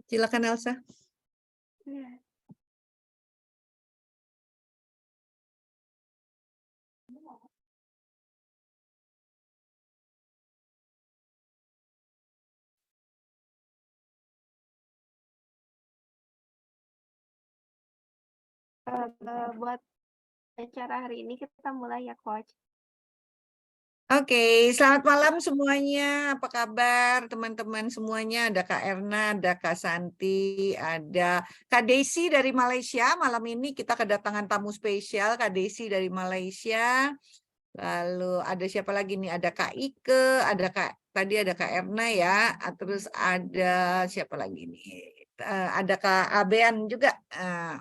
Silakan Elsa. Iya. Buat acara hari ini kita mulai ya, Coach. Oke, selamat malam semuanya. Apa kabar teman-teman semuanya? Ada Kak Erna, ada Kak Santi, ada Kak Desi dari Malaysia. Malam ini kita kedatangan tamu spesial, Kak Desi dari Malaysia. Lalu ada siapa lagi nih? Ada Kak Ike, tadi ada Kak Erna ya. Terus ada siapa lagi nih? Ada Kak Abean juga.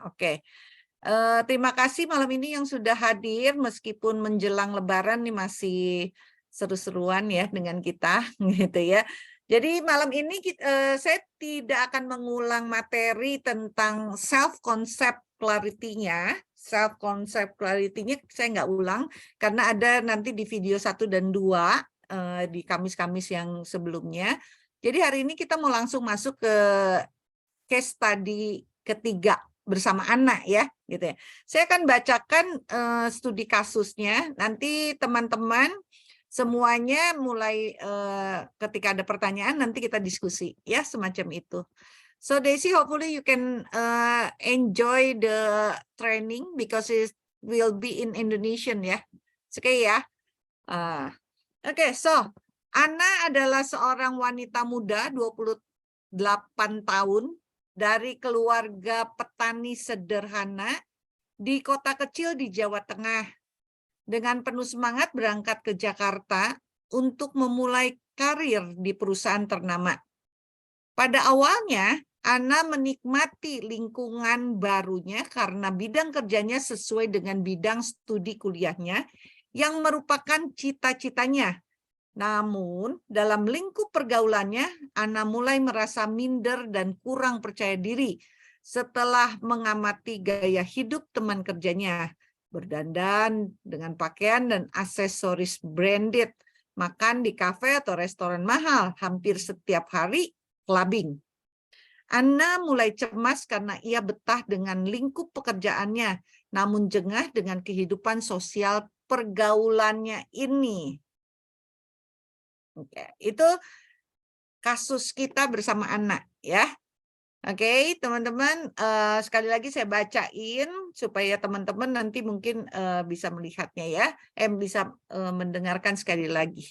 Oke. Terima kasih malam ini yang sudah hadir meskipun menjelang Lebaran nih masih seru-seruan ya dengan kita gitu ya. Jadi malam ini saya tidak akan mengulang materi tentang self concept clarity-nya. Self concept clarity-nya saya nggak ulang karena ada nanti di video 1 dan 2 di Kamis-Kamis yang sebelumnya. Jadi hari ini kita mau langsung masuk ke case study ketiga bersama anak ya gitu ya. Saya akan bacakan studi kasusnya. Nanti teman-teman semuanya mulai ketika ada pertanyaan nanti kita diskusi ya semacam itu. So Daisy, hopefully you can enjoy the training because it will be in Indonesian ya. Oke ya. Oke, so Ana adalah seorang wanita muda 28 tahun dari keluarga petani sederhana di kota kecil di Jawa Tengah. Dengan penuh semangat berangkat ke Jakarta untuk memulai karir di perusahaan ternama. Pada awalnya, Ana menikmati lingkungan barunya karena bidang kerjanya sesuai dengan bidang studi kuliahnya yang merupakan cita-citanya. Namun, dalam lingkup pergaulannya, Ana mulai merasa minder dan kurang percaya diri setelah mengamati gaya hidup teman kerjanya. Berdandan dengan pakaian dan aksesoris branded, makan di kafe atau restoran mahal, hampir setiap hari clubbing. Ana mulai cemas karena ia betah dengan lingkup pekerjaannya, namun jengah dengan kehidupan sosial pergaulannya ini. Oke, itu kasus kita bersama anak ya. Oke, teman-teman, sekali lagi saya bacain supaya teman-teman nanti mungkin bisa melihatnya ya, bisa mendengarkan sekali lagi.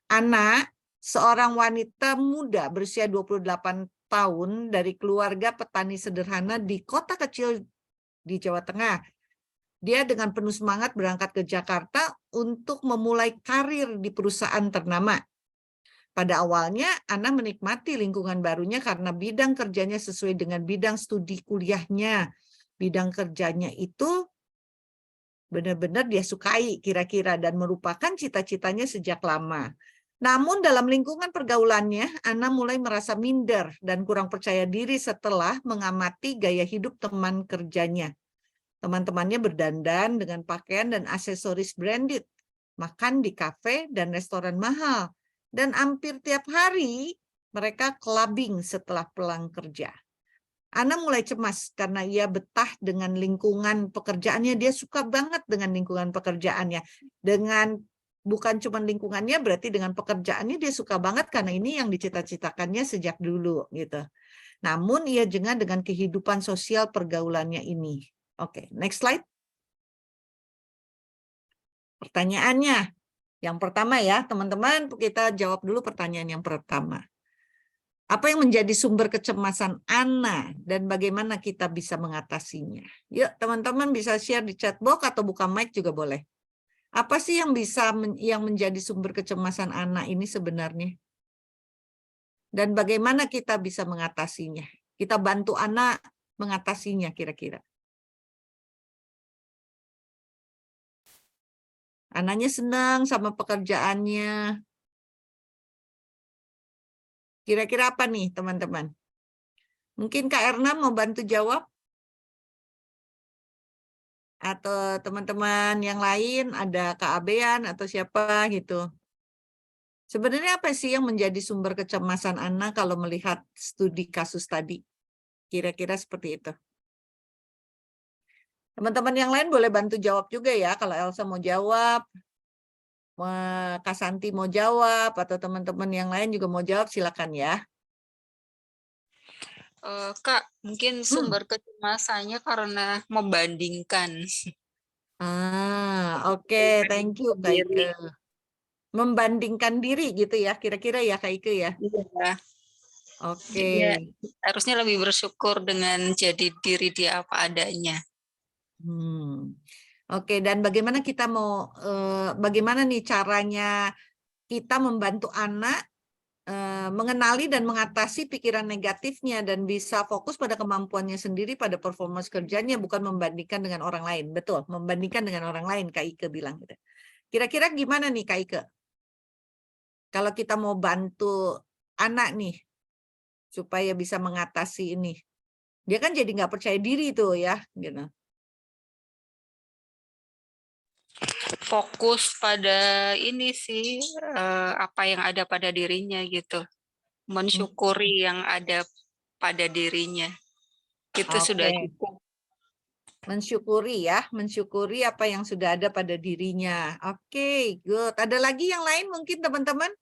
Anak, seorang wanita muda berusia 28 tahun dari keluarga petani sederhana di kota kecil di Jawa Tengah. Dia dengan penuh semangat berangkat ke Jakarta untuk memulai karir di perusahaan ternama. Pada awalnya, Ana menikmati lingkungan barunya karena bidang kerjanya sesuai dengan bidang studi kuliahnya. Bidang kerjanya itu benar-benar dia sukai kira-kira dan merupakan cita-citanya sejak lama. Namun dalam lingkungan pergaulannya, Ana mulai merasa minder dan kurang percaya diri setelah mengamati gaya hidup teman kerjanya. Teman-temannya berdandan dengan pakaian dan aksesoris branded, makan di kafe dan restoran mahal, dan hampir tiap hari mereka clubbing setelah pulang kerja. Ana mulai cemas karena ia betah dengan lingkungan pekerjaannya. Dia suka banget dengan lingkungan pekerjaannya. Bukan cuma lingkungannya, berarti dengan pekerjaannya dia suka banget karena ini yang dicita-citakannya sejak dulu gitu. Namun ia jengah dengan kehidupan sosial pergaulannya ini. Oke, next slide. Pertanyaannya, yang pertama ya, teman-teman, kita jawab dulu pertanyaan yang pertama. Apa yang menjadi sumber kecemasan Ana dan bagaimana kita bisa mengatasinya? Yuk, teman-teman bisa share di chat box atau buka mic juga boleh. Apa sih yang yang menjadi sumber kecemasan Ana ini sebenarnya? Dan bagaimana kita bisa mengatasinya? Kita bantu Ana mengatasinya kira-kira. Ananya senang sama pekerjaannya. Kira-kira apa nih teman-teman? Mungkin Kak Erna mau bantu jawab? Atau teman-teman yang lain, ada Kak Abean atau siapa gitu. Sebenarnya apa sih yang menjadi sumber kecemasan Ana kalau melihat studi kasus tadi? Kira-kira seperti itu. Teman-teman yang lain boleh bantu jawab juga ya. Kalau Elsa mau jawab, Kak Santi mau jawab, atau teman-teman yang lain juga mau jawab, silakan ya. Kak, mungkin sumber kecemasannya karena membandingkan. Oke, thank you Kak Ike. Membandingkan diri gitu ya, kira-kira ya Kak Ike ya. Iya. Oke. Dia harusnya lebih bersyukur dengan jadi diri dia apa adanya. Oke, dan bagaimana kita mau, bagaimana nih caranya kita membantu anak mengenali dan mengatasi pikiran negatifnya dan bisa fokus pada kemampuannya sendiri, pada performance kerjanya, bukan membandingkan dengan orang lain. Betul, membandingkan dengan orang lain, Kak Ike bilang gitu. Kira-kira gimana nih Kak Ike? Kalau kita mau bantu anak nih, supaya bisa mengatasi ini. Dia kan jadi nggak percaya diri tuh ya, gitu. Fokus pada ini sih, apa yang ada pada dirinya gitu. Mensyukuri yang ada pada dirinya. Itu sudah Oke. cukup. Mensyukuri ya, mensyukuri apa yang sudah ada pada dirinya. Oke, good. Ada lagi yang lain mungkin teman-teman?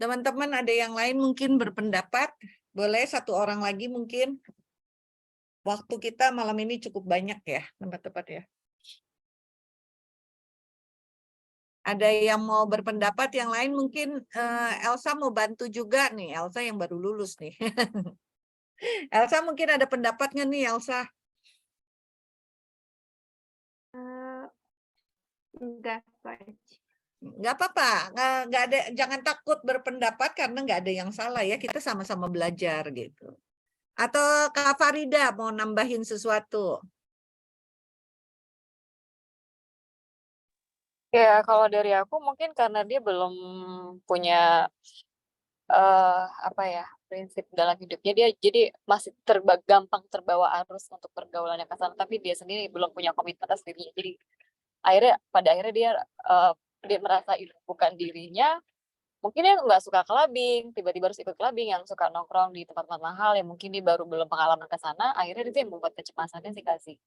Teman-teman ada yang lain mungkin berpendapat? Boleh satu orang lagi mungkin? Waktu kita malam ini cukup banyak ya, tempat-tempat ya. Ada yang mau berpendapat, yang lain mungkin Elsa mau bantu juga nih. Elsa yang baru lulus nih. Elsa mungkin ada pendapat nggak nih Elsa? Enggak, Coach. Nggak apa-apa, nggak ada, jangan takut berpendapat karena nggak ada yang salah ya, kita sama-sama belajar gitu. Atau Kak Farida mau nambahin sesuatu? Ya, kalau dari aku mungkin karena dia belum punya apa ya, prinsip dalam hidupnya, dia jadi masih gampang terbawa arus untuk pergaulannya ke sana, tapi dia sendiri belum punya komitmen atas dirinya. Jadi pada akhirnya dia merasa itu bukan dirinya. Mungkin dia nggak suka clubbing, tiba-tiba harus ikut clubbing, yang suka nongkrong di tempat-tempat mahal yang mungkin dia baru belum pengalaman ke sana, akhirnya itu yang membuat kecemasannya sih, Kak, sih.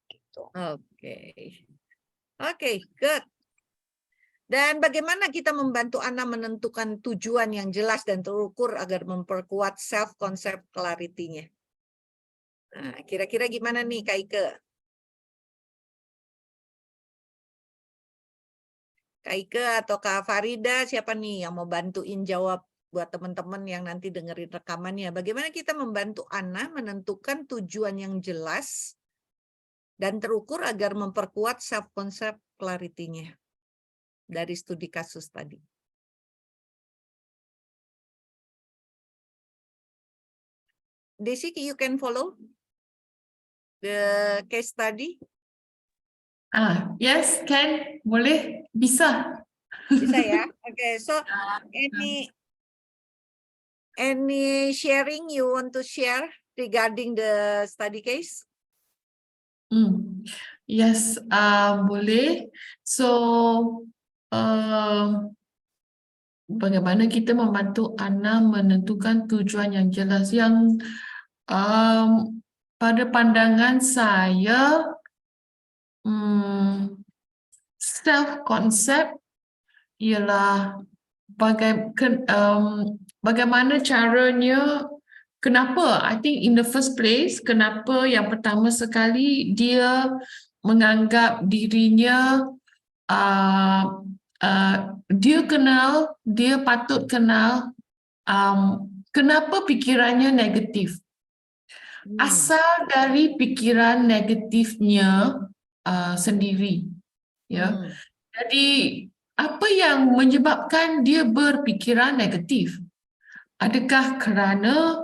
Gitu. Oke. Oke, good. Dan bagaimana kita membantu anak menentukan tujuan yang jelas dan terukur agar memperkuat self-concept clarity-nya? Nah, kira-kira gimana nih Kak Ike? Kak Ike atau Kak Farida, siapa nih yang mau bantuin jawab buat teman-teman yang nanti dengerin rekamannya? Bagaimana kita membantu anak menentukan tujuan yang jelas dan terukur agar memperkuat self-concept clarity-nya dari studi kasus tadi? Desi, you can follow the case study? Yes, can, boleh, bisa. Bisa ya? Okay, so any sharing you want to share regarding the study case? Yes, boleh. So, bagaimana kita membantu anak menentukan tujuan yang jelas, yang pada pandangan saya, self-concept ialah bagaimana caranya, kenapa, I think in the first place, kenapa yang pertama sekali dia menganggap dirinya, dia patut kenal kenapa pikirannya negatif. Asal dari pikiran negatifnya sendiri. Ya. Jadi, apa yang menyebabkan dia berpikiran negatif? Adakah kerana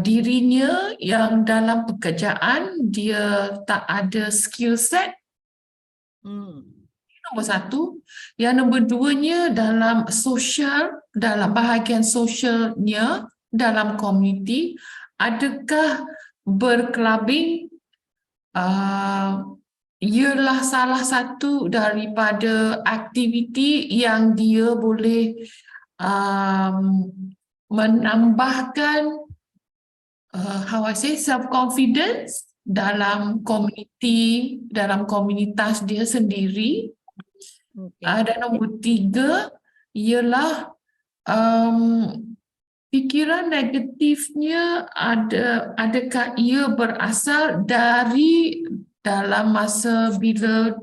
dirinya yang dalam pekerjaan dia tak ada skill set? Nombor satu. Yang nombor duanya dalam sosial, dalam bahagian sosialnya, dalam komuniti, adakah berkelabing ialah salah satu daripada aktiviti yang dia boleh um, menambahkan how I say self confidence dalam komunitas dia sendiri. Oke. Dan nombor 3 ialah pikiran negatifnya adakah ia berasal dari dalam masa bila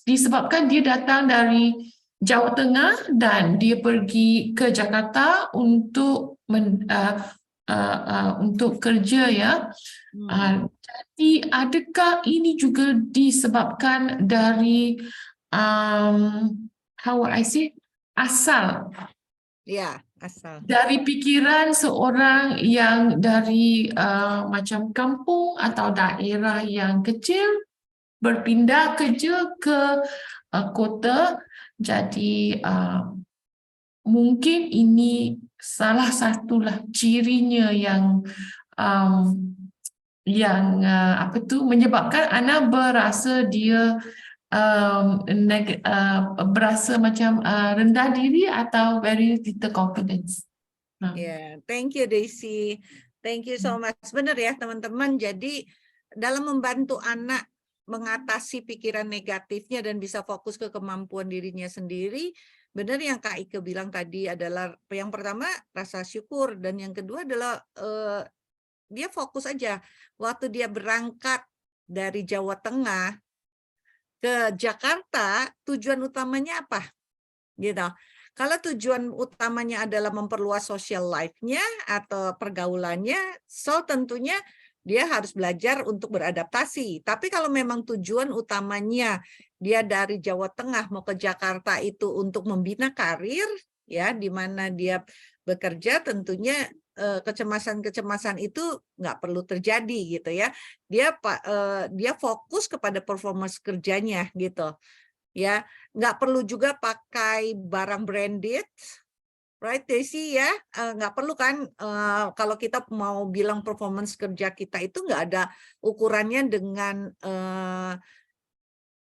disebabkan dia datang dari Jawa Tengah dan dia pergi ke Jakarta untuk untuk kerja ya. Jadi adakah ini juga disebabkan dari how I say asal Ya, asal. dari pikiran seorang yang dari macam kampung atau daerah yang kecil berpindah kerja ke kota. Jadi mungkin ini salah satulah cirinya yang apa tu menyebabkan Ana berasa dia berasa macam rendah diri atau very little confidence. Ya, thank you Daisy. Thank you so much. Benar ya teman-teman. Jadi dalam membantu anak mengatasi pikiran negatifnya dan bisa fokus ke kemampuan dirinya sendiri, benar yang Kak Ike bilang tadi adalah yang pertama rasa syukur dan yang kedua adalah dia fokus aja. Waktu dia berangkat dari Jawa Tengah ke Jakarta, tujuan utamanya apa? Gitu. Kalau tujuan utamanya adalah memperluas social life-nya atau pergaulannya, so tentunya dia harus belajar untuk beradaptasi. Tapi kalau memang tujuan utamanya dia dari Jawa Tengah mau ke Jakarta itu untuk membina karir, ya, di mana dia bekerja, tentunya kecemasan-kecemasan itu nggak perlu terjadi gitu ya. Dia fokus kepada performance kerjanya gitu. Ya, nggak perlu juga pakai barang branded, right Desi ya, nggak perlu kan kalau kita mau bilang performance kerja kita itu nggak ada ukurannya dengan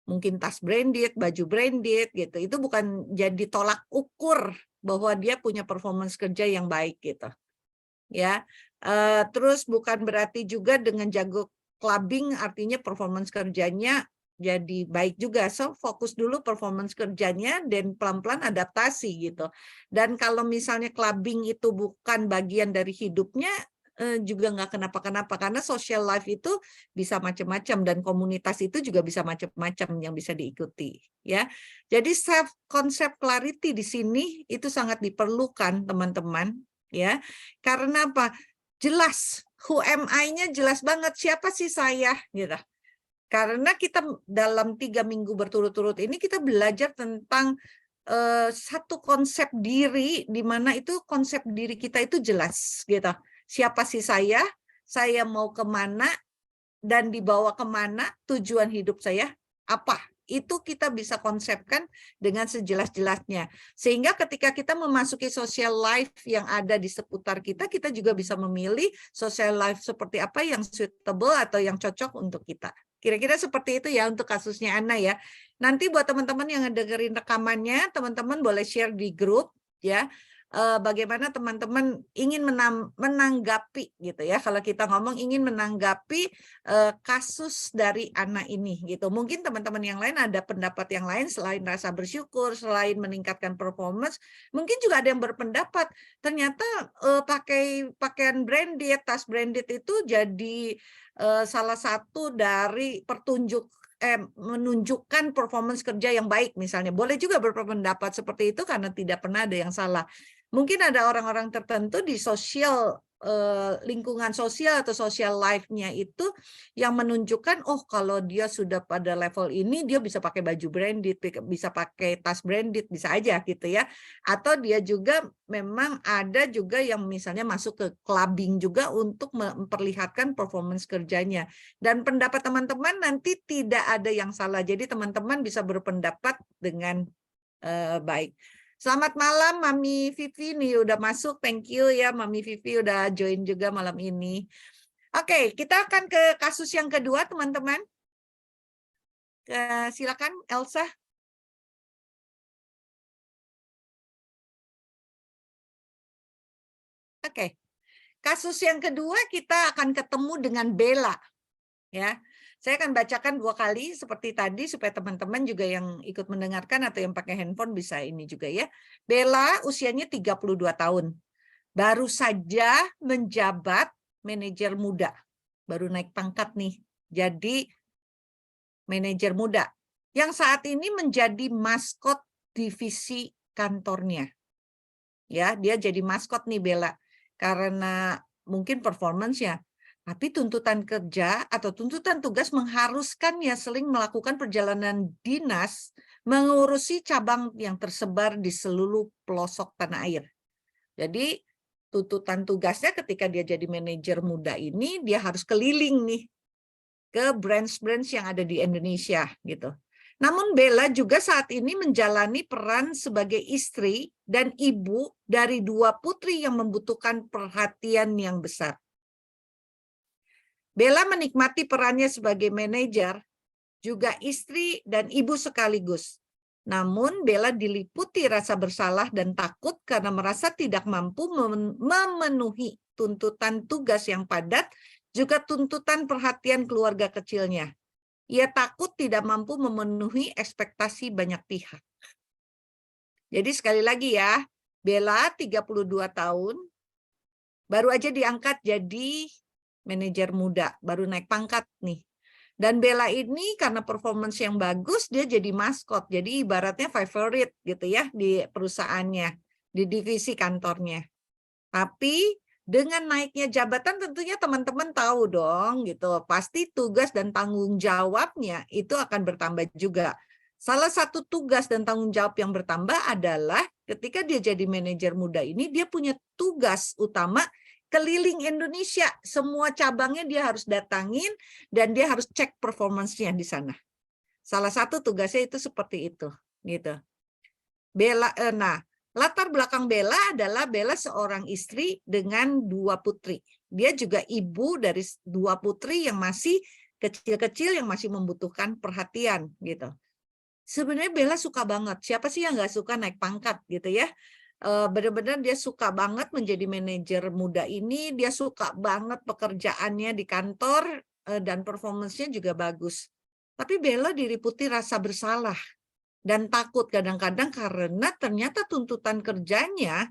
mungkin tas branded, baju branded gitu. Itu bukan jadi tolak ukur bahwa dia punya performance kerja yang baik gitu. Ya, terus bukan berarti juga dengan jago clubbing artinya performance kerjanya jadi baik juga. So fokus dulu performance kerjanya dan pelan-pelan adaptasi gitu. Dan kalau misalnya clubbing itu bukan bagian dari hidupnya juga nggak kenapa-kenapa karena social life itu bisa macam-macam dan komunitas itu juga bisa macam-macam yang bisa diikuti ya. Jadi self concept clarity di sini itu sangat diperlukan teman-teman ya. Karena apa? Jelas who am I-nya jelas banget siapa sih saya gitu. Karena kita dalam 3 minggu berturut-turut ini kita belajar tentang satu konsep diri di mana itu konsep diri kita itu jelas gitu. Siapa sih saya mau kemana, dan dibawa kemana, tujuan hidup saya apa. Itu kita bisa konsepkan dengan sejelas-jelasnya. Sehingga ketika kita memasuki social life yang ada di seputar kita, kita juga bisa memilih social life seperti apa yang suitable atau yang cocok untuk kita. Kira-kira seperti itu ya untuk kasusnya Ana ya. Nanti buat teman-teman yang dengerin rekamannya, teman-teman boleh share di grup ya. Bagaimana teman-teman ingin menanggapi gitu ya. Kalau kita ngomong ingin menanggapi kasus dari anak ini gitu. Mungkin teman-teman yang lain ada pendapat yang lain selain rasa bersyukur, selain meningkatkan performance, mungkin juga ada yang berpendapat ternyata pakai pakaian branded, tas branded itu jadi salah satu dari menunjukkan performance kerja yang baik misalnya. Boleh juga berpendapat seperti itu karena tidak pernah ada yang salah. Mungkin ada orang-orang tertentu di lingkungan sosial atau social life-nya itu yang menunjukkan oh kalau dia sudah pada level ini dia bisa pakai baju branded, bisa pakai tas branded, bisa aja gitu ya. Atau dia juga memang ada juga yang misalnya masuk ke clubbing juga untuk memperlihatkan performance kerjanya. Dan pendapat teman-teman nanti tidak ada yang salah. Jadi teman-teman bisa berpendapat dengan baik. Selamat malam Mami Vivi nih udah masuk. Thank you ya Mami Vivi udah join juga malam ini. Oke, kita akan ke kasus yang kedua teman-teman. Silakan Elsa. Oke. Kasus yang kedua kita akan ketemu dengan Bella. Ya. Saya akan bacakan 2 kali seperti tadi supaya teman-teman juga yang ikut mendengarkan atau yang pakai handphone bisa ini juga ya. Bella usianya 32 tahun. Baru saja menjabat manajer muda. Baru naik pangkat nih. Jadi manajer muda. Yang saat ini menjadi maskot divisi kantornya. Ya, dia jadi maskot nih Bella. Karena mungkin performance-nya. Tapi tuntutan kerja atau tuntutan tugas mengharuskannya sering melakukan perjalanan dinas mengurusi cabang yang tersebar di seluruh pelosok tanah air. Jadi tuntutan tugasnya ketika dia jadi manajer muda ini, dia harus keliling nih ke branch-branch yang ada di Indonesia gitu. Namun Bella juga saat ini menjalani peran sebagai istri dan ibu dari 2 putri yang membutuhkan perhatian yang besar. Bella menikmati perannya sebagai manajer, juga istri dan ibu sekaligus. Namun Bella diliputi rasa bersalah dan takut karena merasa tidak mampu memenuhi tuntutan tugas yang padat, juga tuntutan perhatian keluarga kecilnya. Ia takut tidak mampu memenuhi ekspektasi banyak pihak. Jadi sekali lagi ya, Bella 32 tahun, baru aja diangkat jadi manajer muda, baru naik pangkat nih. Dan Bella ini karena performance yang bagus, dia jadi maskot. Jadi ibaratnya favorite gitu ya di perusahaannya, di divisi kantornya. Tapi dengan naiknya jabatan tentunya teman-teman tahu dong gitu. Pasti tugas dan tanggung jawabnya itu akan bertambah juga. Salah satu tugas dan tanggung jawab yang bertambah adalah ketika dia jadi manajer muda ini, dia punya tugas utama keliling Indonesia, semua cabangnya dia harus datangin dan dia harus cek performance-nya di sana. Salah satu tugasnya itu seperti itu, gitu. Bella, nah, latar belakang Bella adalah Bella seorang istri dengan 2 putri. Dia juga ibu dari 2 putri yang masih kecil-kecil yang masih membutuhkan perhatian, gitu. Sebenarnya Bella suka banget. Siapa sih yang nggak suka naik pangkat, gitu ya? Benar-benar dia suka banget menjadi manajer muda ini, dia suka banget pekerjaannya di kantor dan performance-nya juga bagus. Tapi Bella diliputi rasa bersalah dan takut kadang-kadang karena ternyata tuntutan kerjanya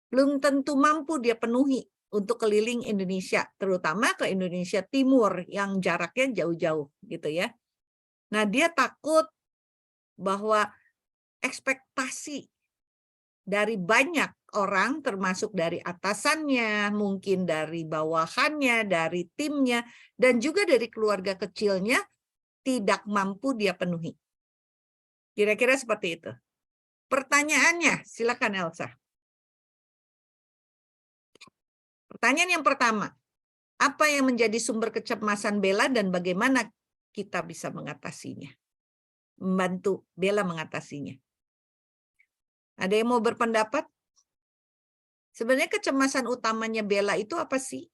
belum tentu mampu dia penuhi untuk keliling Indonesia, terutama ke Indonesia Timur yang jaraknya jauh-jauh gitu ya. Nah, dia takut bahwa ekspektasi dari banyak orang, termasuk dari atasannya, mungkin dari bawahannya, dari timnya, dan juga dari keluarga kecilnya, tidak mampu dia penuhi. Kira-kira seperti itu. Pertanyaannya, silakan Elsa. Pertanyaan yang pertama, apa yang menjadi sumber kecemasan Bella dan bagaimana kita bisa mengatasinya? Membantu Bella mengatasinya. Ada yang mau berpendapat? Sebenarnya kecemasan utamanya Bella itu apa sih?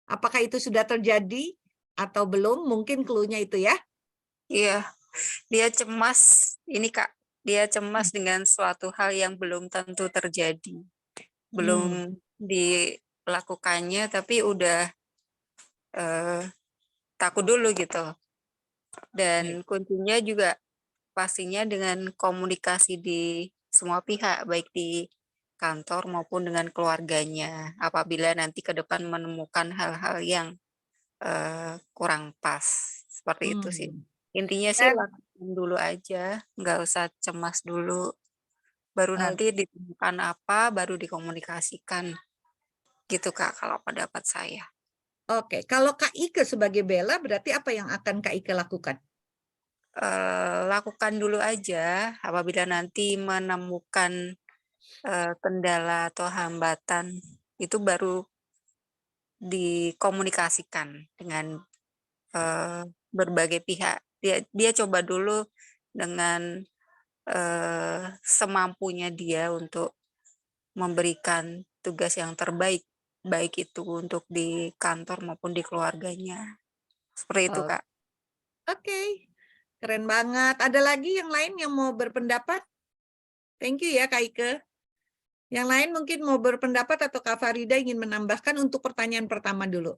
Apakah itu sudah terjadi atau belum? Mungkin clue-nya itu ya. Iya, dia cemas. Ini Kak, dia cemas dengan suatu hal yang belum tentu terjadi. Belum dilakukannya, tapi udah takut dulu gitu. Dan kuncinya juga pastinya dengan komunikasi di semua pihak, baik di kantor maupun dengan keluarganya. Apabila nanti ke depan menemukan hal-hal yang kurang pas. Seperti itu sih. Intinya sih lakukan dulu aja, nggak usah cemas dulu. Baru nanti ditemukan apa, baru dikomunikasikan. Gitu Kak, kalau pendapat saya. Oke, kalau Kak Ike sebagai Bella, berarti apa yang akan Kak Ike lakukan? Lakukan dulu aja, apabila nanti menemukan kendala atau hambatan, itu baru dikomunikasikan dengan berbagai pihak. Dia coba dulu dengan semampunya dia untuk memberikan tugas yang terbaik, baik itu untuk di kantor maupun di keluarganya. Seperti itu, Kak. Oke, keren banget. Ada lagi yang lain yang mau berpendapat? Thank you ya Kak Ike. Yang lain mungkin mau berpendapat atau Kak Farida ingin menambahkan untuk pertanyaan pertama dulu.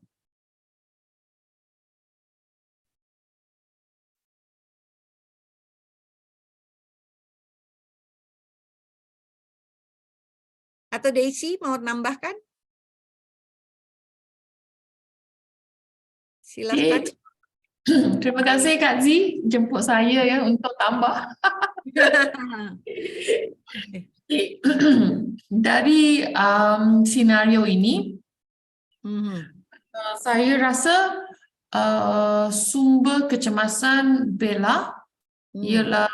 Atau Daisy mau nambahkan? Silakan. Terima kasih Kak Zi jemput saya ya untuk tambah. Dari senario ini, saya rasa sumber kecemasan Bella ialah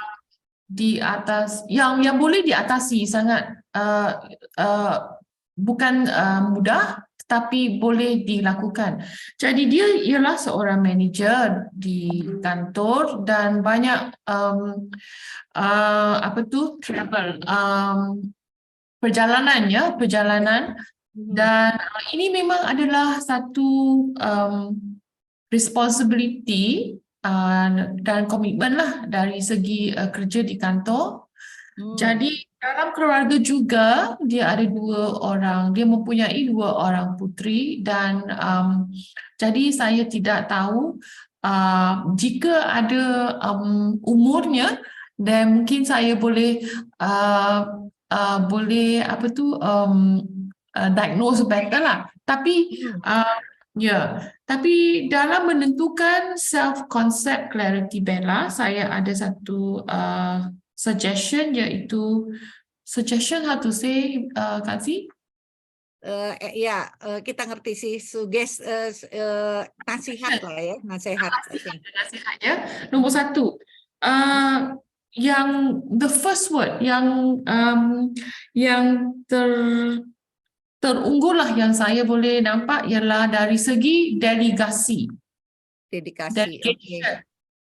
di atas yang boleh diatasi sangat bukan mudah tetapi boleh dilakukan. Jadi dia ialah seorang manager di kantor dan banyak perjalanan dan ini memang adalah satu responsibility dan komitmen lah dari segi kerja di kantor. Jadi dalam keluarga juga dia ada 2 orang, dia mempunyai 2 orang putri dan jadi saya tidak tahu jika ada umurnya dan mungkin saya boleh diagnose better lah. Tapi tapi dalam menentukan self concept clarity Bella, saya ada satu suggestion iaitu suggestion how to say Kak Zi? Kita ngerti sih nasihat lah ya, nasihat. Nasihat ya. Nombor 1, yang the first word yang terunggul lah yang saya boleh nampak ialah dari segi delegasi. Delegation.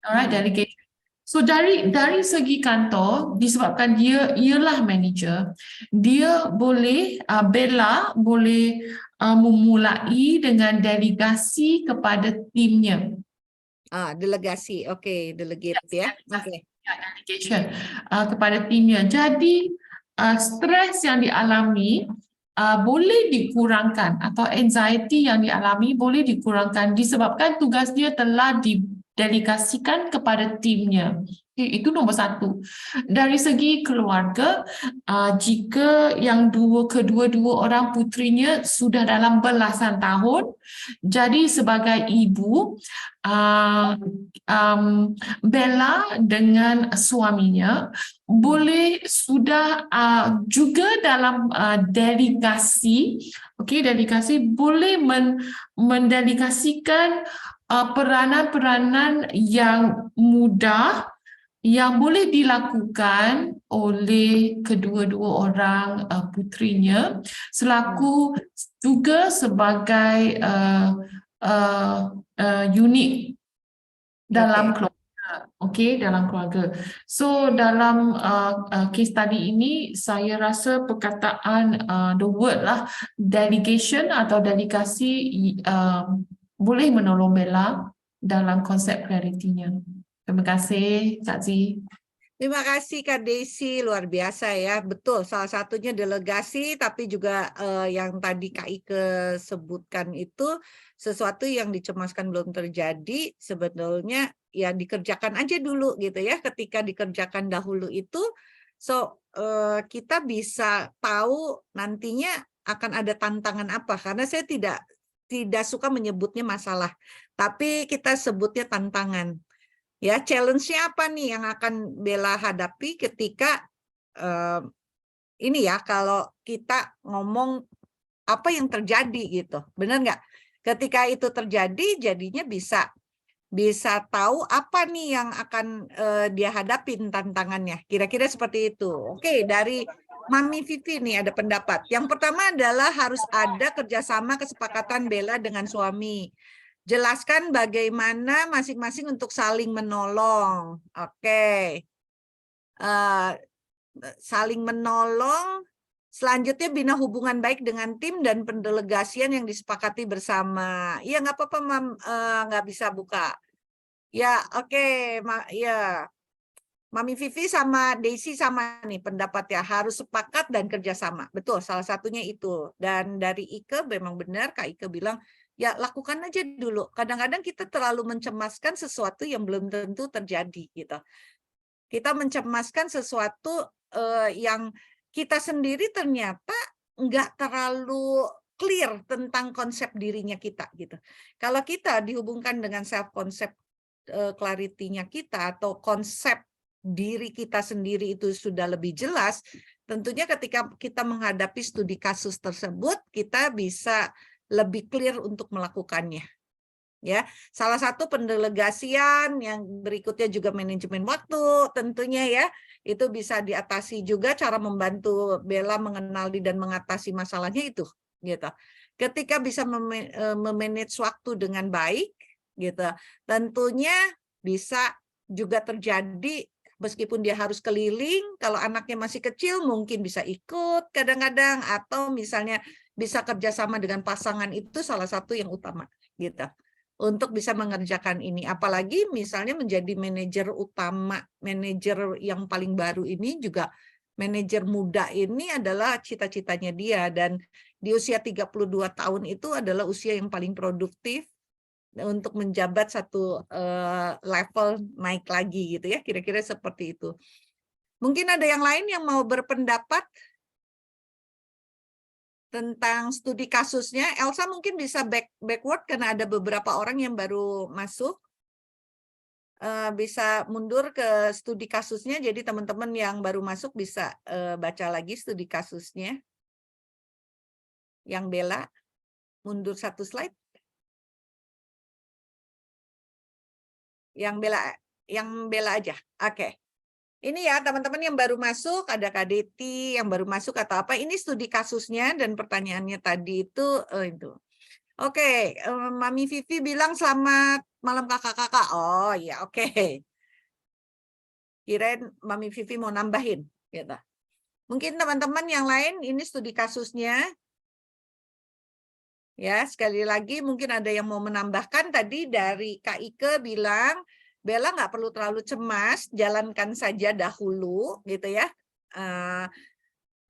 Alright, delegation. So dari segi kantor, disebabkan dia ialah manager, dia boleh Bella boleh memulai dengan delegasi kepada timnya. Delegasi, delegate ya. Delegation kepada timnya. Jadi stres yang dialami boleh dikurangkan atau anxiety yang dialami boleh dikurangkan disebabkan tugas dia telah didelegasikan kepada timnya. Itu nombor 1. Dari segi keluarga, jika yang kedua-dua orang putrinya sudah dalam belasan tahun, jadi sebagai ibu, Bella dengan suaminya boleh sudah juga dalam delegasi, delegasi boleh mendelegasikan peranan-peranan yang mudah yang boleh dilakukan oleh kedua-dua orang putrinya selaku juga sebagai unit dalam keluarga. Dalam keluarga. So dalam case study ini saya rasa perkataan the word lah delegation atau delegasi boleh menolong Bella dalam konsep clarity-nya. Terima kasih, Kak Zi. Terima kasih Kak Desi, luar biasa ya. Betul, salah satunya delegasi, tapi juga yang tadi Kak Ike sebutkan itu sesuatu yang dicemaskan belum terjadi, sebetulnya ya dikerjakan aja dulu gitu ya. Ketika dikerjakan dahulu itu, kita bisa tahu nantinya akan ada tantangan apa. Karena saya tidak suka menyebutnya masalah, tapi kita sebutnya tantangan. Ya, challenge-nya apa nih yang akan Bella hadapi ketika ini ya, kalau kita ngomong apa yang terjadi gitu, benar nggak? Ketika itu terjadi, jadinya bisa tahu apa nih yang akan dia hadapin tantangannya. Kira-kira seperti itu. Oke, dari Mami Vivi nih ada pendapat. Yang pertama adalah harus ada kerjasama kesepakatan Bella dengan suami. Jelaskan bagaimana masing-masing untuk saling menolong. Oke. Saling menolong. Selanjutnya bina hubungan baik dengan tim dan pendelegasian yang disepakati bersama. Iya, nggak apa-apa, Mam. Nggak bisa buka. Ya, oke. Ya. Mami Vivi sama Daisy sama nih pendapatnya, harus sepakat dan kerjasama. Betul, salah satunya itu. Dan dari Ike memang benar, Kak Ike bilang, ya lakukan aja dulu. Kadang-kadang kita terlalu mencemaskan sesuatu yang belum tentu terjadi gitu. Kita mencemaskan sesuatu yang kita sendiri ternyata nggak terlalu clear tentang konsep dirinya kita gitu. Kalau kita dihubungkan dengan self concept clarity-nya kita atau konsep diri kita sendiri itu sudah lebih jelas, tentunya ketika kita menghadapi studi kasus tersebut, kita bisa lebih clear untuk melakukannya. Ya, salah satu pendelegasian, yang berikutnya juga manajemen waktu, tentunya ya, itu bisa diatasi juga. Cara membantu Bella mengenali dan mengatasi masalahnya itu, gitu. Ketika bisa memanage waktu dengan baik, gitu, tentunya bisa juga terjadi. Meskipun dia harus keliling, kalau anaknya masih kecil mungkin bisa ikut kadang-kadang, atau misalnya bisa kerjasama dengan pasangan, itu salah satu yang utama gitu untuk bisa mengerjakan ini. Apalagi misalnya menjadi manajer utama, manajer yang paling baru ini juga manajer muda ini adalah cita-citanya dia, dan di usia 32 tahun itu adalah usia yang paling produktif untuk menjabat satu level naik lagi gitu ya, kira-kira seperti itu. Mungkin ada yang lain yang mau berpendapat tentang studi kasusnya. Elsa mungkin bisa backward karena ada beberapa orang yang baru masuk. Bisa mundur ke studi kasusnya, jadi teman-teman yang baru masuk bisa baca lagi studi kasusnya. Yang Bella, mundur satu slide. Yang Bella aja. Oke. Ini ya teman-teman yang baru masuk, ada Kak Deti yang baru masuk atau apa. Ini studi kasusnya dan pertanyaannya tadi itu. Oke, Mami Vivi bilang selamat malam kakak-kakak. Oh ya, oke. Kirain Mami Vivi mau nambahin. Gitu. Mungkin teman-teman yang lain ini studi kasusnya. Ya, sekali lagi mungkin ada yang mau menambahkan. Tadi dari Kak Ike bilang, Bella nggak perlu terlalu cemas, jalankan saja dahulu, gitu ya.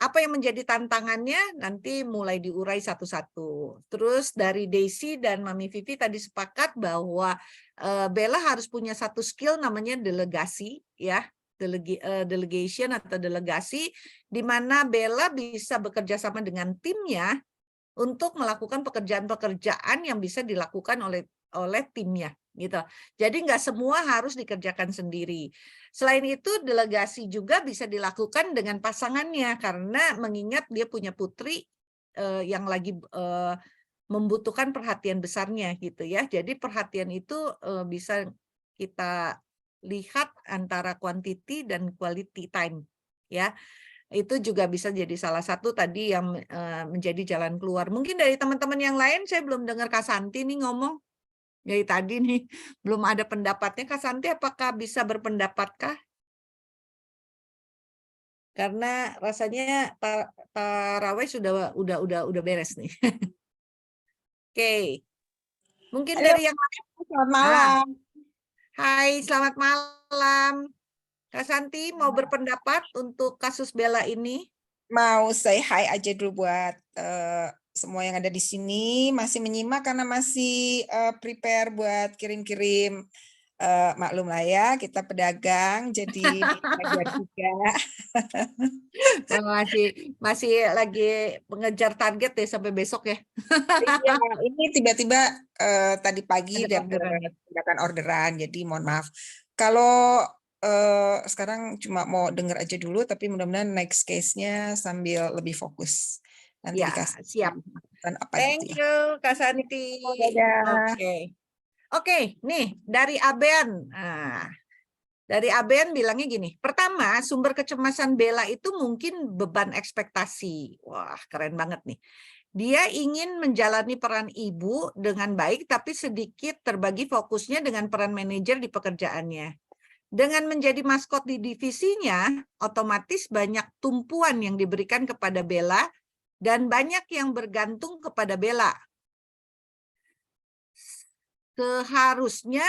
Apa yang menjadi tantangannya nanti mulai diurai satu-satu. Terus dari Daisy dan Mami Vivi tadi sepakat bahwa Bella harus punya satu skill namanya delegasi, ya, delegation atau delegasi, di mana Bella bisa bekerja sama dengan timnya untuk melakukan pekerjaan-pekerjaan yang bisa dilakukan oleh timnya gitu. Jadi nggak semua harus dikerjakan sendiri. Selain itu delegasi juga bisa dilakukan dengan pasangannya, karena mengingat dia punya putri yang lagi membutuhkan perhatian besarnya gitu ya. Jadi perhatian itu bisa kita lihat antara quantity dan quality time ya. Itu juga bisa jadi salah satu tadi yang menjadi jalan keluar. Mungkin dari teman-teman yang lain, saya belum dengar Kak Santi nih ngomong. Dari tadi nih, belum ada pendapatnya. Kak Santi, apakah bisa berpendapatkah? Karena rasanya tarawih udah beres nih. Oke. Mungkin Halo, dari yang lain. selamat malam. Hai, selamat malam. Kak Santi mau berpendapat untuk kasus Bella ini? Mau say hi aja dulu buat semua yang ada di sini. Masih menyimak karena masih prepare buat kirim-kirim. Maklum lah ya, kita pedagang, jadi belajar juga. Masih lagi mengejar target ya sampai besok ya. Iya, ini tiba-tiba tadi pagi Ada dapet orderan. orderan, jadi mohon maaf. Kalau sekarang cuma mau denger aja dulu, tapi mudah-mudahan next case-nya sambil lebih fokus. Nanti Ya, dikasih siap. apa Thank gitu ya. you, Kak Santi. Dadah. Oke, nih dari Aben. Dari Aben bilangnya gini, pertama sumber kecemasan Bella itu mungkin beban ekspektasi. Wah, keren banget nih. Dia ingin menjalani peran ibu dengan baik, tapi sedikit terbagi fokusnya dengan peran manajer di pekerjaannya. Dengan menjadi maskot di divisinya, otomatis banyak tumpuan yang diberikan kepada Bella dan banyak yang bergantung kepada Bella. Seharusnya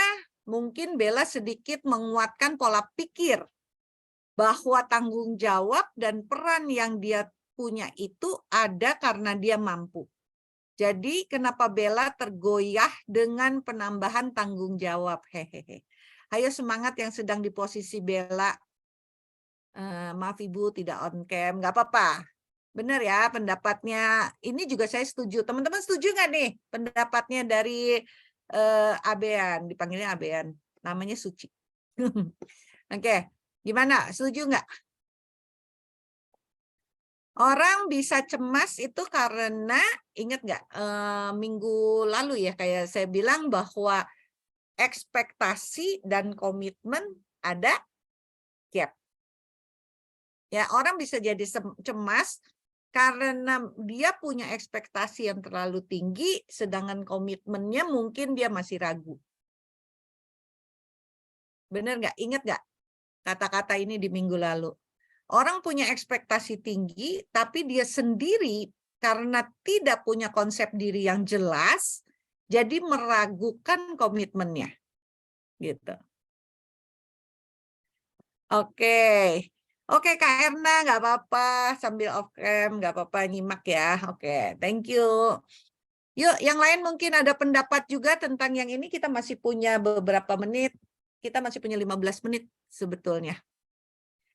mungkin Bella sedikit menguatkan pola pikir bahwa tanggung jawab dan peran yang dia punya itu ada karena dia mampu. Jadi kenapa Bella tergoyah dengan penambahan tanggung jawab? Hehehe. Ayo semangat yang sedang di posisi Bella. Maaf Ibu tidak on cam, nggak apa-apa. Benar ya pendapatnya. Ini juga saya setuju. Teman-teman setuju nggak nih pendapatnya dari Abean? Dipanggilnya Abean. Namanya Suci. Oke, gimana? Setuju nggak? Orang bisa cemas itu karena, ingat nggak, minggu lalu ya, kayak saya bilang bahwa ekspektasi dan komitmen ada gap. Ya, orang bisa jadi cemas karena dia punya ekspektasi yang terlalu tinggi, sedangkan komitmennya mungkin dia masih ragu. Benar nggak? Ingat nggak kata-kata ini di minggu lalu? Orang punya ekspektasi tinggi, tapi dia sendiri karena tidak punya konsep diri yang jelas, jadi meragukan komitmennya. Gitu. Oke. Oke, Kak Erna, nggak apa-apa. Sambil off cam, nggak apa-apa nyimak ya. Oke, thank you. Yuk, yang lain mungkin ada pendapat juga tentang yang ini. Kita masih punya beberapa menit. Kita masih punya 15 menit sebetulnya.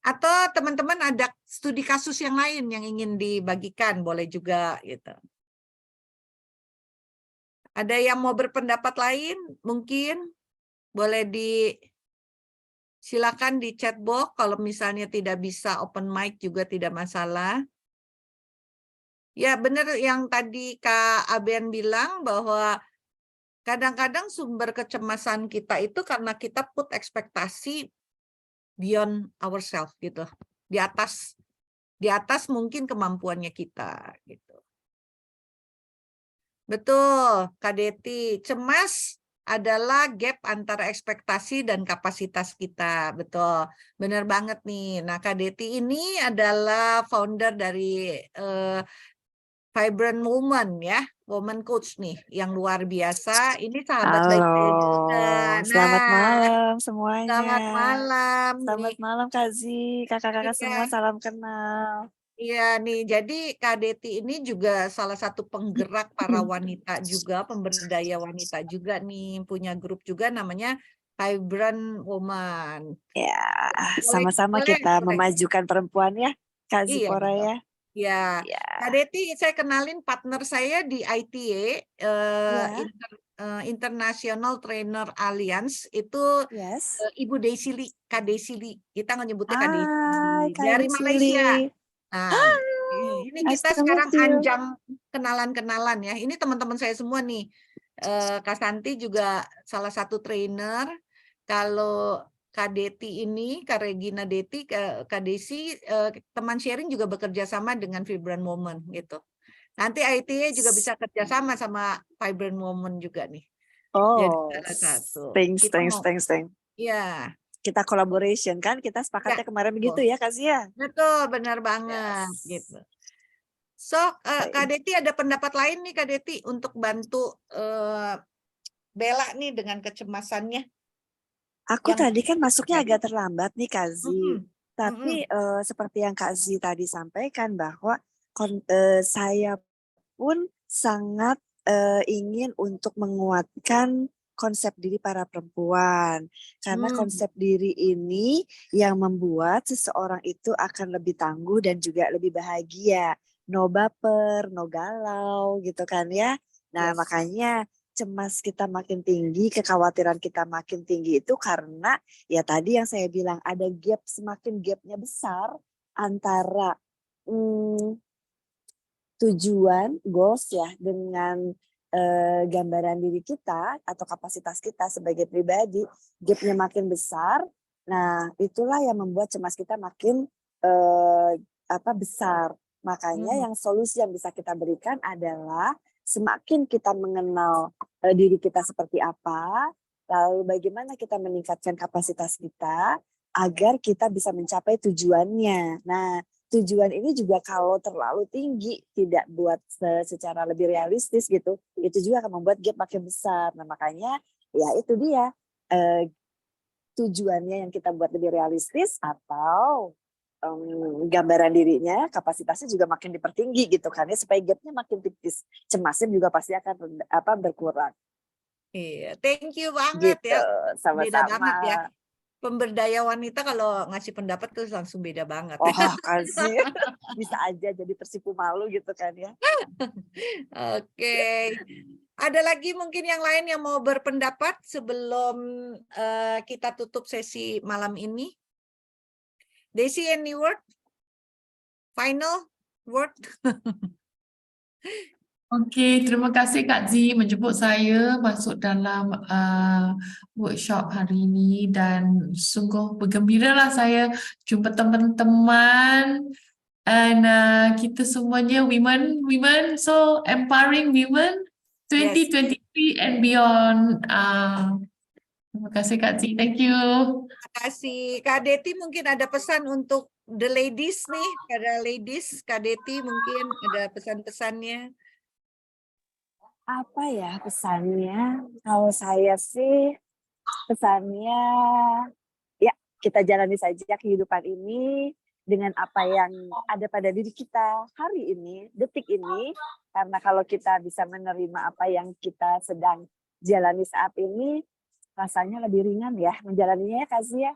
Atau teman-teman ada studi kasus yang lain yang ingin dibagikan, boleh juga gitu. Ada yang mau berpendapat lain? Mungkin boleh silakan di chat box. Kalau misalnya tidak bisa open mic juga tidak masalah. Ya benar yang tadi Kak Aben bilang bahwa kadang-kadang sumber kecemasan kita itu karena kita put ekspektasi beyond ourselves gitu. Di atas mungkin kemampuannya kita gitu. Betul, Kak Deti. Cemas adalah gap antara ekspektasi dan kapasitas kita. Betul, benar banget nih. Nah, Kak Deti ini adalah founder dari Vibrant Woman ya, Woman Coach nih, yang luar biasa. Ini sahabat baik saya juga. Halo, selamat Nah, malam semuanya. selamat malam Selamat nih. malam Kak Zi, kakak-kakak Iya. semua salam kenal. Iya nih, jadi Kak Deti ini juga salah satu penggerak para wanita juga, pemberdaya wanita juga nih, punya grup juga namanya Vibrant Woman. Ya, Boleh, sama-sama boleh, kita boleh. memajukan perempuan ya, Kak Iya, Zipora betul. ya. Ya, Ya, Kak Deti, saya kenalin partner saya di ITA, ya, International Trainer Alliance, itu yes. Ibu Desili, Kak Desili. Kita nyebutnya Kak Hai, Desili, Kak dari Malaysia. Desili. Nah, ini Nice kita to meet sekarang you. anjang kenalan-kenalan ya. Ini teman-teman saya semua nih. Kak Santi juga salah satu trainer. Kalau Kak Deti ini, Kak Regina Deti, Kak Desi, teman sharing juga bekerja sama dengan Vibrant Woman gitu. Nanti ITA juga bisa kerjasama sama Vibrant Woman juga nih. Jadi Oh, salah satu. thanks. Kita mau, ya, Kita collaboration kan, kita ya, sepakatnya kemarin begitu betul. ya Kak Zia? Betul, benar banget Yes. gitu. So, Kak Deti ada pendapat lain nih Kak Deti untuk bantu Bella nih dengan kecemasannya. Aku Yang tadi kan masuknya terjadi. agak terlambat nih Kak Zi. Mm-mm, Tapi mm-mm. seperti yang Kak Zi tadi sampaikan bahwa saya pun sangat ingin untuk menguatkan konsep diri para perempuan. Karena konsep diri ini yang membuat seseorang itu akan lebih tangguh dan juga lebih bahagia. No baper, no galau gitu kan ya. Nah Yes. makanya cemas kita makin tinggi, kekhawatiran kita makin tinggi itu karena ya tadi yang saya bilang ada gap, semakin gapnya besar antara tujuan, goals ya dengan gambaran diri kita atau kapasitas kita sebagai pribadi, gapnya makin besar. Nah itulah yang membuat cemas kita makin besar. Makanya yang solusi yang bisa kita berikan adalah semakin kita mengenal diri kita seperti apa, lalu bagaimana kita meningkatkan kapasitas kita agar kita bisa mencapai tujuannya. Nah, tujuan ini juga kalau terlalu tinggi, tidak buat secara lebih realistis gitu, itu juga akan membuat gap makin besar. Nah, makanya ya itu dia tujuannya yang kita buat lebih realistis atau gambaran dirinya, kapasitasnya juga makin dipertinggi gitu kan ya, supaya gapnya makin tipis, cemasnya juga pasti akan berkurang. Iya, thank you banget Gitu, ya. Beda banget ya. sama-sama. Pemberdaya wanita kalau ngasih pendapat tuh langsung beda banget. Oh, kasih. Bisa aja jadi tersipu malu gitu kan ya. Oke. Ada lagi mungkin yang lain yang mau berpendapat sebelum kita tutup sesi malam ini? Desi, any word? Final word? Okey, terima kasih Kak Zee menjemput saya masuk dalam workshop hari ini dan sungguh bergembiralah saya jumpa teman-teman and kita semuanya women so empowering women Yes. 2023 and beyond. Terima kasih Kak Zee, thank you. Terima kasih. Kak Deti mungkin ada pesan untuk the ladies nih, para ladies. Kak Deti mungkin ada pesan-pesannya. Apa ya pesannya? Kalau saya sih pesannya ya kita jalani saja kehidupan ini dengan apa yang ada pada diri kita hari ini, detik ini. Karena kalau kita bisa menerima apa yang kita sedang jalani saat ini, rasanya lebih ringan ya menjalaninya ya Kak Zia.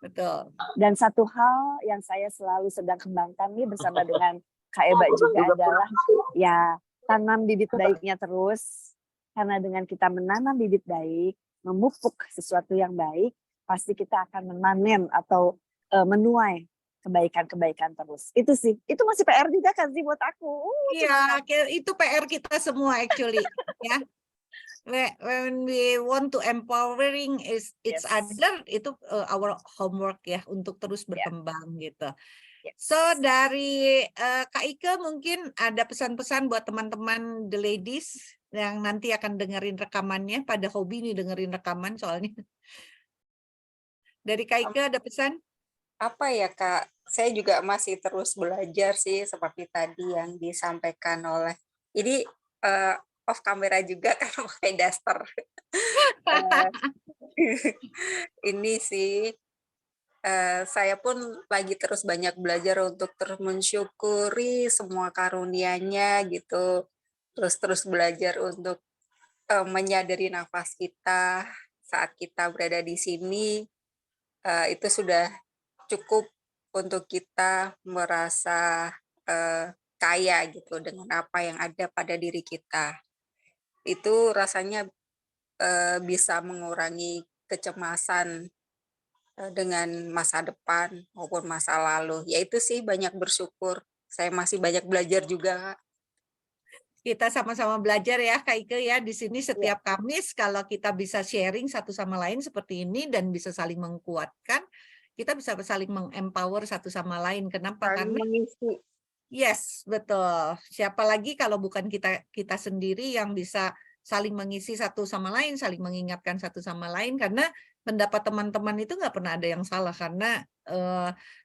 Betul. Dan satu hal yang saya selalu sedang kembangkan nih bersama dengan Kak Eba juga adalah ya tanam bibit baiknya terus. Karena dengan kita menanam bibit baik, memupuk sesuatu yang baik, pasti kita akan memanen atau menuai kebaikan-kebaikan terus. Itu sih, itu masih PR juga kan sih buat aku. Iya, itu PR kita semua actually. Ya. When we want to empowering each other, itu our homework ya untuk terus berkembang gitu. So dari Kak Ike mungkin ada pesan-pesan buat teman-teman the ladies yang nanti akan dengerin rekamannya, pada hobi nih dengerin rekaman soalnya. Dari Kak Ike ada pesan? Apa ya Kak, saya juga masih terus belajar sih seperti tadi yang disampaikan oleh, ini off kamera juga karena pakai daster. Ini sih saya pun lagi terus banyak belajar untuk terus mensyukuri semua karunia-Nya gitu. Terus belajar untuk menyadari nafas kita saat kita berada di sini, itu sudah cukup untuk kita merasa kaya gitu dengan apa yang ada pada diri kita. Itu rasanya bisa mengurangi kecemasan dengan masa depan maupun masa lalu. Ya itu sih, banyak bersyukur. Saya masih banyak belajar juga, Kak. Kita sama-sama belajar ya Kak Ike ya. Di sini setiap Kamis kalau kita bisa sharing satu sama lain seperti ini dan bisa saling menguatkan, kita bisa saling mengempower satu sama lain. Kenapa? Saling Karena mengisi. yes, betul. Siapa lagi kalau bukan kita sendiri yang bisa saling mengisi satu sama lain, saling mengingatkan satu sama lain, karena pendapat teman-teman itu nggak pernah ada yang salah, karena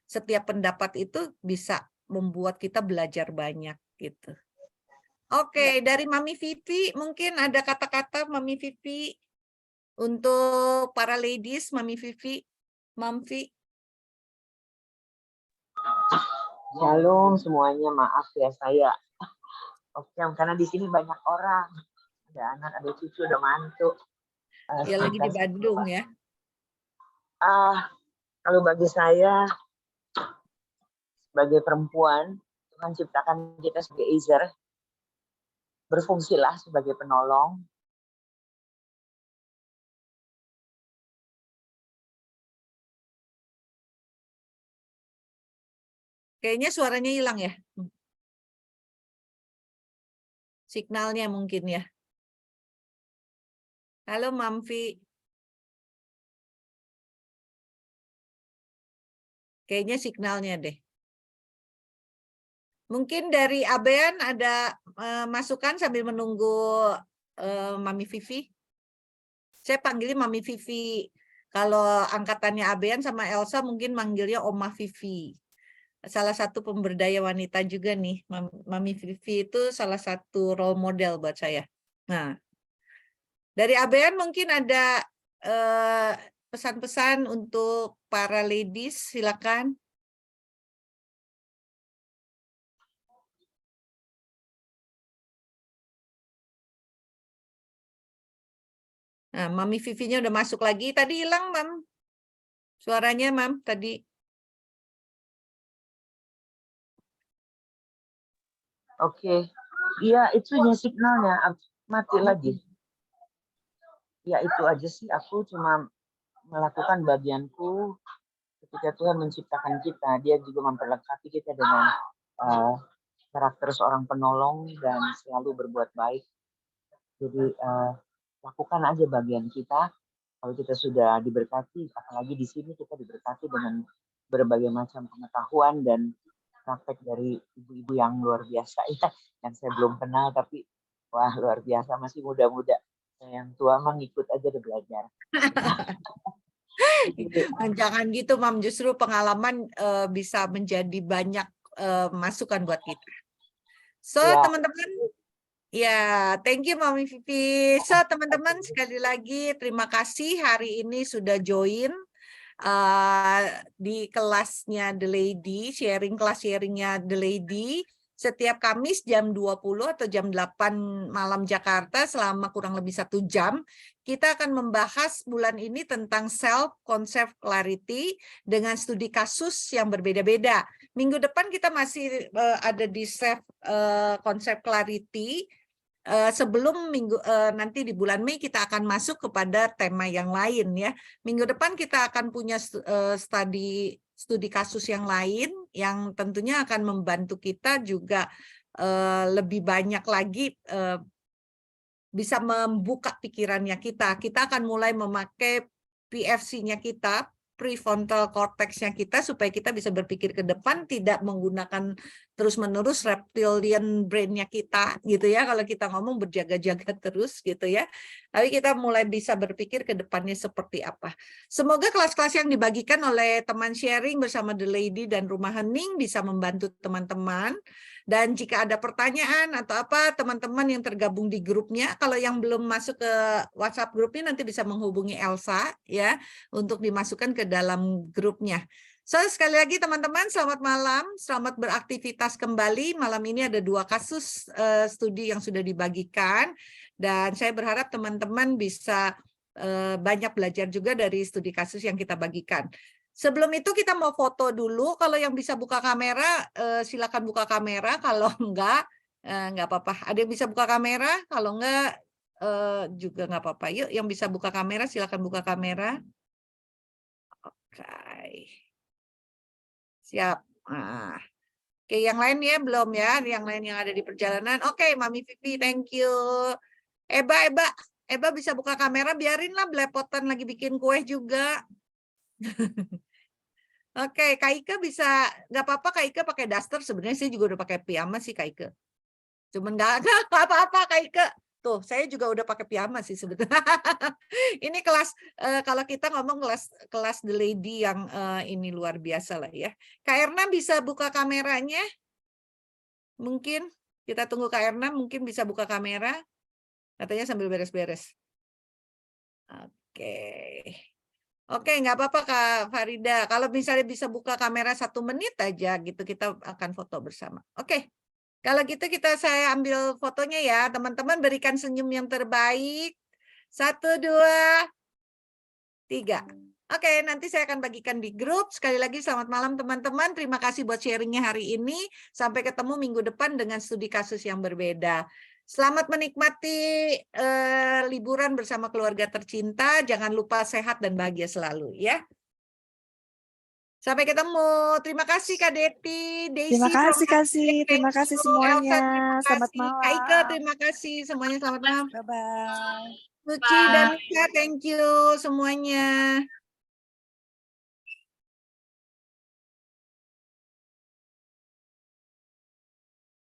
setiap pendapat itu bisa membuat kita belajar banyak gitu. Oke, dari Mami Vivi mungkin ada kata-kata Mami Vivi untuk para ladies, Mami Vivi, Mamvi. Shalom semuanya, maaf ya saya oke karena di sini banyak orang, ada anak, ada cucu, ada mantu. Ya lagi di Bandung ya. Kalau bagi saya sebagai perempuan, Tuhan ciptakan kita sebagai Ezer, berfungsilah sebagai penolong. Kayaknya suaranya hilang ya. Signalnya mungkin ya. Halo Mamvi. Kayaknya signalnya deh. Mungkin dari Abean ada masukan sambil menunggu Mami Vivi. Saya panggilnya Mami Vivi. Kalau angkatannya Abean sama Elsa mungkin manggilnya Oma Vivi. Salah satu pemberdaya wanita juga nih. Mami Vivi itu salah satu role model buat saya. Nah, dari Abean mungkin ada pesan-pesan untuk para ladies, silakan. Nah, Mami Vivinya udah masuk lagi. Tadi hilang, Mam. Suaranya, Mam, tadi. Oke. Iya, itu nya signalnya mati lagi. Ya itu aja sih, aku cuma melakukan bagianku ketika Tuhan menciptakan kita. Dia juga memperlengkapi kita dengan karakter seorang penolong dan selalu berbuat baik. Jadi lakukan aja bagian kita. Kalau kita sudah diberkati, apalagi di sini kita diberkati dengan berbagai macam pengetahuan dan praktek dari ibu-ibu yang luar biasa ya, yang saya belum kenal tapi wah luar biasa, masih muda-muda. Yang tua mah ngikut aja udah belajar. Jangan gitu, Mam. Justru pengalaman bisa menjadi banyak masukan buat kita. So, Ya. teman-teman, ya, thank you, Mami Vivi. So, teman-teman, sekali lagi terima kasih hari ini sudah join di kelasnya The Lady, sharingnya The Lady. Setiap Kamis jam 20 atau jam 8 malam Jakarta selama kurang lebih 1 jam. Kita akan membahas bulan ini tentang self-concept clarity dengan studi kasus yang berbeda-beda. Minggu depan kita masih ada di self-concept clarity. Sebelum nanti di bulan Mei kita akan masuk kepada tema yang lain ya. Minggu depan kita akan punya studi kasus yang lain yang tentunya akan membantu kita juga lebih banyak lagi bisa membuka pikirannya kita. Kita akan mulai memakai PFC-nya kita, prefrontal cortex-nya kita, supaya kita bisa berpikir ke depan, tidak menggunakan terus-menerus reptilian brain-nya kita, gitu ya. Kalau kita ngomong berjaga-jaga terus, gitu ya. Tapi kita mulai bisa berpikir ke depannya seperti apa. Semoga kelas-kelas yang dibagikan oleh teman sharing bersama The Lady dan Rumah Hening bisa membantu teman-teman. Dan jika ada pertanyaan atau apa, teman-teman yang tergabung di grupnya, kalau yang belum masuk ke WhatsApp grupnya nanti bisa menghubungi Elsa ya untuk dimasukkan ke dalam grupnya. So, sekali lagi teman-teman, selamat malam, selamat beraktivitas kembali. Malam ini ada 2 kasus studi yang sudah dibagikan dan saya berharap teman-teman bisa banyak belajar juga dari studi kasus yang kita bagikan. Sebelum itu kita mau foto dulu. Kalau yang bisa buka kamera, silakan buka kamera. Kalau enggak apa-apa. Ada yang bisa buka kamera? Kalau enggak, juga enggak apa-apa. Yuk, yang bisa buka kamera, silakan buka kamera. Oke. Siap. Nah. Oke, yang lain ya belum ya. Yang lain yang ada di perjalanan. Oke, Mami Vivi, thank you. Eba bisa buka kamera, biarinlah belepotan lagi bikin kue juga. Oke, Kak Ike bisa, nggak apa-apa Kak Ike pakai daster, sebenarnya saya juga udah pakai piyama sih Kak Ike. Cuman nggak apa-apa Kak Ike. Tuh, saya juga udah pakai piyama sih sebetulnya. Ini kelas, kalau kita ngomong kelas The Lady yang ini luar biasa lah ya. Kak Erna bisa buka kameranya? Mungkin, kita tunggu Kak Erna, mungkin bisa buka kamera. Katanya sambil beres-beres. Oke. Oke, nggak apa-apa Kak Farida. Kalau misalnya bisa buka kamera 1 menit aja gitu, kita akan foto bersama. Oke, kalau gitu saya ambil fotonya ya. Teman-teman berikan senyum yang terbaik. 1, 2, 3. Oke, nanti saya akan bagikan di grup. Sekali lagi selamat malam teman-teman. Terima kasih buat sharingnya hari ini. Sampai ketemu minggu depan dengan studi kasus yang berbeda. Selamat menikmati liburan bersama keluarga tercinta. Jangan lupa sehat dan bahagia selalu ya. Sampai ketemu. Terima kasih Kak Deti, Daisy. Terima kasih Kasih, terima kasih semuanya. Elsa, terima Selamat kasih. malam. Kak Ike, terima kasih semuanya. Selamat malam. Bye-bye. Suci dan Nika, thank you semuanya.